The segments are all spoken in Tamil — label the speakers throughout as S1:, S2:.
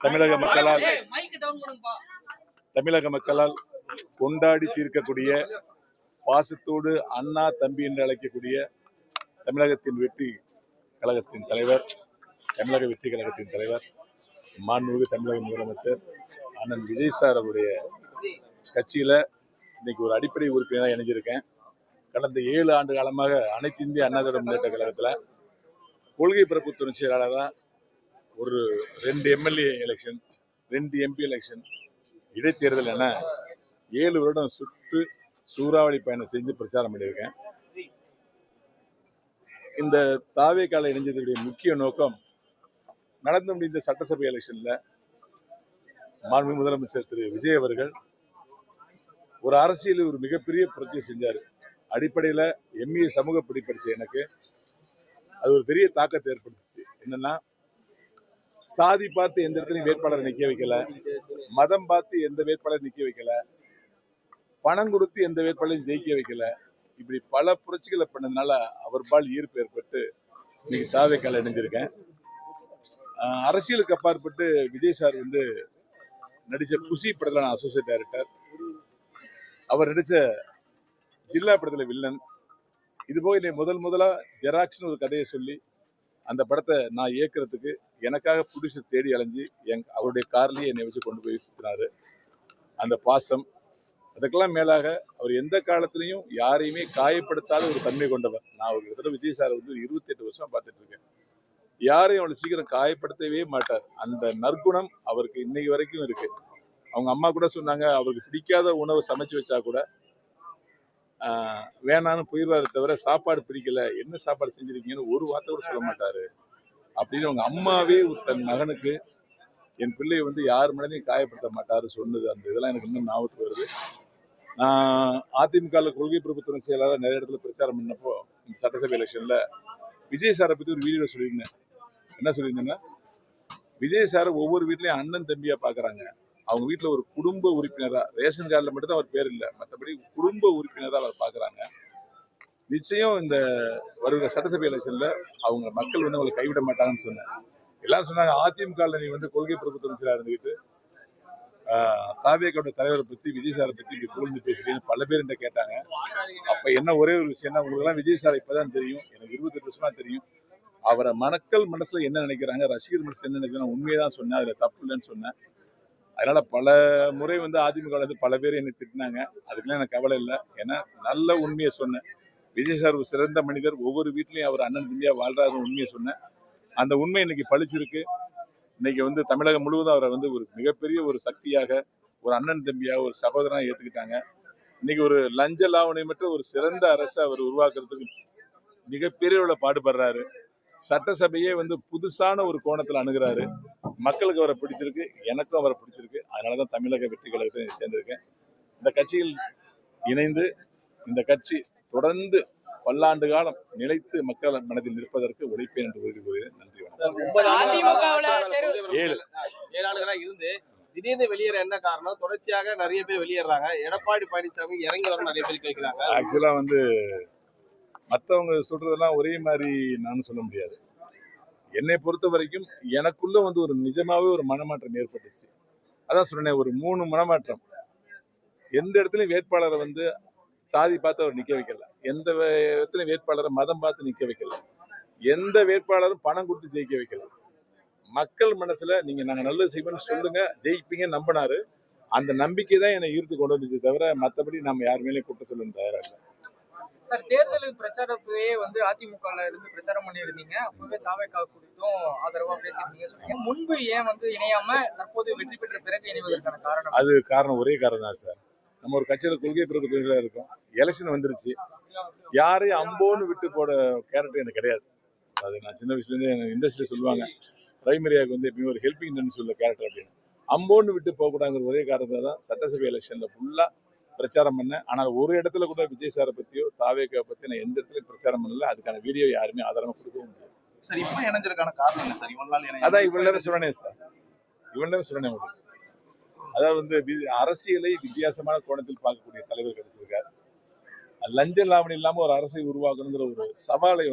S1: தமிழக மக்களால் கொண்டாடி தீர்க்கக்கூடிய பாசத்தோடு அண்ணா தம்பி என்று அழைக்கக்கூடிய தமிழகத்தின் வெற்றி கழகத்தின் தலைவர், தமிழக வெற்றி கழகத்தின் தலைவர், மாண்புமிகு தமிழக முதலமைச்சர் அண்ணன் விஜய் சார் அவருடைய கட்சியில இன்னைக்கு ஒரு அடிப்படை உறுப்பினராக இணைஞ்சிருக்கேன். கடந்த 7 ஆண்டு காலமாக அனைத்து இந்திய அண்ணா திராவிட முன்னேற்ற கழகத்தில் கொள்கை பரப்பு துணை செயலாளராக ஒரு 2 எம்எல்ஏ எலெக்ஷன், 2 எம்பி எலெக்ஷன், இடைத்தேர்தல் என 7 வருடம் சுற்று சூறாவளி பயணம் செஞ்சு பிரச்சாரம் பண்ணியிருக்கேன். இந்த தாவேக்கால இணைஞ்சதுடைய முக்கிய நோக்கம், நடந்து முடிந்த சட்டசபை எலெக்ஷன்ல மாண்புமிகு முதலமைச்சர் திரு விஜய் அவர்கள் ஒரு அரசியல் ஒரு மிகப்பெரிய புரட்சி செஞ்சாரு. அடிப்படையில் எம்ஏ சமூக படி படிச்ச எனக்கு அது ஒரு பெரிய தாக்கத்தை ஏற்படுத்துச்சு. என்னன்னா, சாதி பார்த்து எந்த இடத்துலையும் வேட்பாளர் நிக்க வைக்கல, மதம் பார்த்து எந்த வேட்பாளர் நிக்க வைக்கல, பணம் கொடுத்து எந்த வேட்பாளரையும் ஜெயிக்க வைக்கல. இப்படி பல புரட்சிகளை பண்ணதுனால அவர் பால் ஈர்ப்பு ஏற்பட்டு இன்னைக்கு தாவேக்கால இணைஞ்சிருக்கேன். அரசியலுக்கு அப்பாற்பட்டு விஜய் சார் நடிச்ச குஷி படத்துல நான் அசோசியேட் டைரக்டர், அவர் நடிச்ச ஜில்லா படத்துல வில்லன். இது போக என்னை முதலா ஜெராக்ஸ்னு ஒரு கதையை சொல்லி அந்த படத்தை நான் இயக்குறதுக்கு எனக்காக புடிச்சு தேடி அலைஞ்சு அவருடைய கார்லயே என்னை வச்சு கொண்டு போய் சுத்தினாரு. அந்த பாசம், அதுக்கெல்லாம் மேலாக அவர் எந்த காலத்திலையும் யாரையுமே காயப்படுத்தாத ஒரு தன்மை கொண்டவர். நான் ஒரு இடத்துல விஜய் சார் 28 வருஷமா பார்த்துட்டு இருக்கேன். யாரையும் அவ்வளவு சீக்கிரம் காயப்படுத்தவே மாட்டார். அந்த நற்குணம் அவருக்கு இன்னைக்கு வரைக்கும் இருக்கு. அவங்க அம்மா கூட சொன்னாங்க, அவருக்கு பிடிக்காத உணவை சமைச்சு வச்சா கூட வேணான்னு போயிடுவாரு தவிர சாப்பாடு பிடிக்கல, என்ன சாப்பாடு செஞ்சிருக்கீங்கன்னு ஒரு வார்த்தை கூட சொல்ல மாட்டாரு அப்படின்னு அவங்க அம்மாவே தன் மகனுக்கு என் பிள்ளையை யார் மனதையும் காயப்படுத்த மாட்டாரு சொன்னது. அந்த இதெல்லாம் எனக்கு இன்னும் ஞாபகத்துக்கு வருது. நான் அதிமுக கொள்கை பரப்பு துணை செயலாளர் நிறைய இடத்துல பிரச்சாரம் பண்ணப்போ இந்த சட்டசபை எலெக்ஷன்ல விஜய் சாரை பத்தி ஒரு வீடியோ சொல்லியிருந்தேன். என்ன சொல்லியிருந்தேன்னா, விஜய் சாரை ஒவ்வொரு வீட்லயும் அண்ணன் தம்பியா பாக்குறாங்க. அவங்க வீட்டுல ஒரு குடும்ப உறுப்பினரா, ரேஷன் கார்டுல மட்டும் தான் அவர் பேர் இல்லை, மற்றபடி குடும்ப உறுப்பினரா அவர் பாக்குறாங்க. நிச்சயம் இந்த வருகிற சட்டசபை எலெக்ஷன்ல அவங்க மக்கள் அவங்களை கைவிட மாட்டாங்கன்னு சொன்னேன். எல்லாரும் சொன்னாங்க, அதிமுக நீ கொள்கை பரப்பு துணை செயலாளர் இருந்துகிட்டு தாவேக்காவோட தலைவரை பத்தி விஜய் சாரை பத்தி இப்படி புகழ்ந்து பேசுறீங்கன்னு பல பேர் என்ன கேட்டாங்க. அப்ப என்ன ஒரே ஒரு விஷயம்னா, உங்களுக்கு எல்லாம் விஜய் சார் இப்பதான் தெரியும், எனக்கு 28 வருஷமா தெரியும். அவரை மக்கள் மனசுல என்ன நினைக்கிறாங்க, ரசிகர் மனசுல என்ன நினைக்கிறாங்க, உண்மையதான் சொன்னேன், அதுல தப்பு இல்லைன்னு சொன்னேன். அதனால பல முறை அதிமுக பல பேர் என்னை திட்டினாங்க. அதுக்கெல்லாம் எனக்கு கவலை இல்லை. ஏன்னா நல்ல உண்மையை சொன்னேன். விஜய் சார் ஒரு சிறந்த மனிதர், ஒவ்வொரு வீட்லயும் அவர் அண்ணன் தம்பியா வாழ்றாரு உண்மையை சொன்னேன். அந்த உண்மை இன்னைக்கு பழிச்சிருக்கு. இன்னைக்கு தமிழகம் முழுவதும் அவரை ஒரு மிகப்பெரிய ஒரு சக்தியாக, ஒரு அண்ணன் தம்பியாக, ஒரு சகோதரனா ஏத்துக்கிட்டாங்க. இன்னைக்கு ஒரு லஞ்ச லாவணியமற்ற ஒரு சிறந்த அரசை அவர் உருவாக்குறதுக்கு மிகப்பெரிய பாடுபடுறாரு. சட்டசபையே புதுசான ஒரு கோணத்துல அணுகிறாரு. மக்களுக்கு அவரை பிடிச்சிருக்கு, எனக்கும் அவரை பிடிச்சிருக்கு. அதனாலதான் தமிழக வெற்றி கழகத்தை சேர்ந்திருக்கேன். இந்த கட்சியில் இணைந்து இந்த கட்சி தொடர்ந்து பல்லாண்டு காலம் நிலைத்து மக்கள் மனதில் நிற்பதற்கு உழைப்பேன் என்று உறுதி கூறுகிறேன். நன்றி,
S2: வணக்கம். திடீர்னு வெளியேற என்ன காரணம்? தொடர்ச்சியாக நிறைய பேர் வெளியேறாங்க. எடப்பாடி பழனிசாமி இறங்கி வர நிறைய பேர் கேட்கிறாங்க.
S1: ஆக்சுவலா மற்றவங்க சொல்றதெல்லாம் ஒரே மாதிரி நானும் சொல்ல முடியாது. என்னை பொறுத்த வரைக்கும் எனக்குள்ள ஒரு நிஜமாவே ஒரு மனமாற்றம் ஏற்பட்டுச்சு. அதான் சொன்னேன், ஒரு 3 மனமாற்றம். எந்த இடத்துலயும் வேட்பாளரை சாதி பார்த்து அவர் நிக்க வைக்கல, எந்த இடத்துலயும் வேட்பாளரை மதம் பார்த்து நிக்க வைக்கல, எந்த வேட்பாளரும் பணம் கொடுத்து ஜெயிக்க வைக்கல. மக்கள் மனசுல நீங்க நாங்க நல்லது செய்வோம்னு சொல்லுங்க, ஜெயிப்பீங்க நம்பினாரு. அந்த நம்பிக்கை தான் என்னை ஈர்த்து கொண்டு வந்துச்சு தவிர மற்றபடி நம்ம யார் மேலேயும் குற்றம் சொல்ல தயாரா இல்லை.
S3: சார், தேர்தலுக்கு பிரச்சாரத்தையே அதிமுக இருந்து பிரச்சாரம் பண்ணியிருந்தீங்க. அப்பவே தாவேக்கா குறித்தும் ஆதரவா பேசியிருந்தீங்க சொன்னீங்க. முன்பு ஏன் இணையாம தற்போது வெற்றி பெற்ற பிறகு இணைவதற்கான காரணம்?
S1: அது காரணம் ஒரே காரணம் தான் சார். நம்ம ஒரு கட்சியில கொள்கை பரப்பு துணையா இருக்கும். எலெக்ஷன் வந்துருச்சு, யாரையும் அம்போன்னு விட்டு போட கேரக்டர் எனக்கு கிடையாது. அது நான் சின்ன வயசுல இருந்து இண்டஸ்ட்ரியில சொல்லுவாங்க, பிரைமரியாக எப்பயும் ஒரு ஹெல்பிங் டென்ஸ் உள்ள கேரக்டர் அப்படின்னு. அம்போன்னு விட்டு போகக்கூடாங்கிற ஒரே காரணத்தை தான் சட்டசபை எலெக்ஷன்ல ஃபுல்லா பிரச்சாரம் பண்ணேன். ஆனால் ஒரு இடத்துல கூட விஜய் சாரை பத்தியோ தாவேக்கா பத்தி நான் எந்த இடத்துலயும் பிரச்சாரம் பண்ணல. அதுக்கான வீடியோ யாருமே ஆதாரமா கொடுக்கவும் முடியாது.
S4: சார், இப்ப இணைஞ்சதுக்கான காரணம் என்ன சார்? இவ்வளவு நாள்
S1: அதான் இவ்வளவு நேரம் சொன்னேன் சார், இவ்வளவு நேரம் சொன்னேன் உங்களுக்கு. அதாவது அரசியலை வித்தியாசமான கோணத்தில் பார்க்கக்கூடிய தலைவர் கிடைச்சிருக்காரு. லஞ்ச லாவணி இல்லாம ஒரு அரசை உருவாக்கணுங்கிற ஒரு சவாலை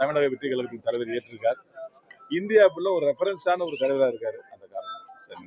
S1: தமிழக வெற்றி கழகத்தின் தலைவர் ஏற்றிருக்கார். இந்தியாவுக்குள்ள ஒரு ரெஃபரன்ஸான ஒரு தலைவராக இருக்காரு. அந்த காரணம் சரி.